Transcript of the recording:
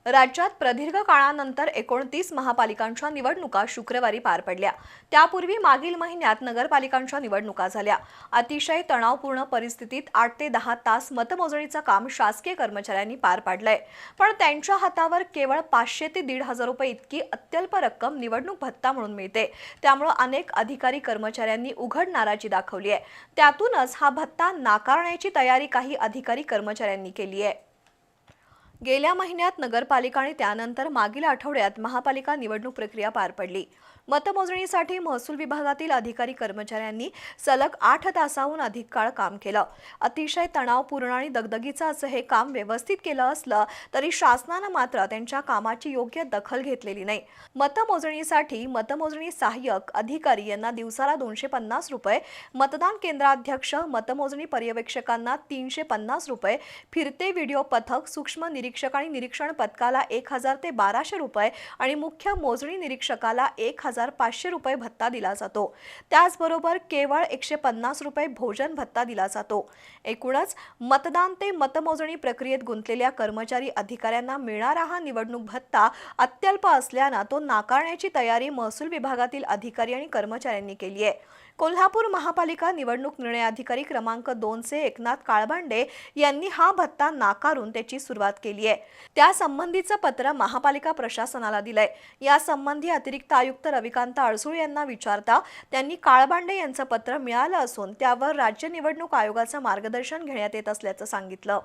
राज्यात प्रदीर्घ काळानंतर 29 महापालिकांच्या निवडणुका शुक्रवारी पार पडल्या। त्यापूर्वी मागील महिन्यात नगरपालिकांच्या निवडणुका झाल्या। अतिशय तणावपूर्ण परिस्थितीत 8 ते 10 तास मतमोजणीचं काम शासकीय कर्मचाऱ्यांनी पार पाडलंय। पण त्यांच्या हातावर केवळ 500 ते 1,500 रुपये इतकी अत्यल्प रक्कम निवडणूक भत्ता म्हणून मिळते। त्यामुळे अनेक अधिकारी कर्मचाऱ्यांनी उघड नाराजी दाखवली आहे। त्यातूनच हा भत्ता नाकारण्याची तयारी काही अधिकारी कर्मचाऱ्यांनी केली आहे। गेल्या महिन्यात नगरपालिका आणि त्यानंतर मागील आठवड्यात महापालिका निवडणूक प्रक्रिया पार पडली। मतमोजणीसाठी महसूल विभागातील अधिकारी कर्मचाऱ्यांनी सलग 8 तासांहून अधिक काळ काम केलं। अतिशय तणावपूर्ण आणि दगदगीचं असं हे काम व्यवस्थित केलं असलं तरी शासनानं मात्र त्यांच्या कामाची योग्य दखल घेतलेली नाही। मतमोजणीसाठी मतमोजणी सहाय्यक अधिकारी यांना दिवसाला 250 रुपये, मतदान केंद्राध्यक्ष मतमोजणी पर्यवेक्षकांना 350 रुपये, फिरते व्हिडिओ पथक, सूक्ष्म निरीक्षक आणि निरीक्षण पथकाला 1000 ते 1200 रुपये आणि मुख्य मोजणी निरीक्षकाला 1500 रुपये भत्ता दिला जातो। त्याचबरोबर केवळ 150 रुपये भोजन भत्ता दिला जातो। एकूणच मतदान ते मतमोजणी प्रक्रियेत गुंतलेल्या कर्मचारी अधिकाऱ्यांना मिळणारा हा निवडणूक भत्ता अत्यल्प असल्याने तो नाकारण्याची तयारी महसूल विभागातील अधिकारी आणि कर्मचाऱ्यांनी केली आहे। कोल्हापूर महापालिका निवडणूक निर्णय अधिकारी क्रमांक 2 चे एकनाथ काळबांडे यांनी हा भत्ता नाकारून त्याची सुरुवात केली आहे। त्या संबंधीचं पत्र महापालिका प्रशासनाला दिलंय। या संबंधी अतिरिक्त आयुक्त रविकांत अडसूळ यांना विचारता त्यांनी काळबांडे यांचं पत्र मिळालं असून त्यावर राज्य निवडणूक आयोगाचं मार्गदर्शन घेण्यात येत असल्याचं सांगितलं।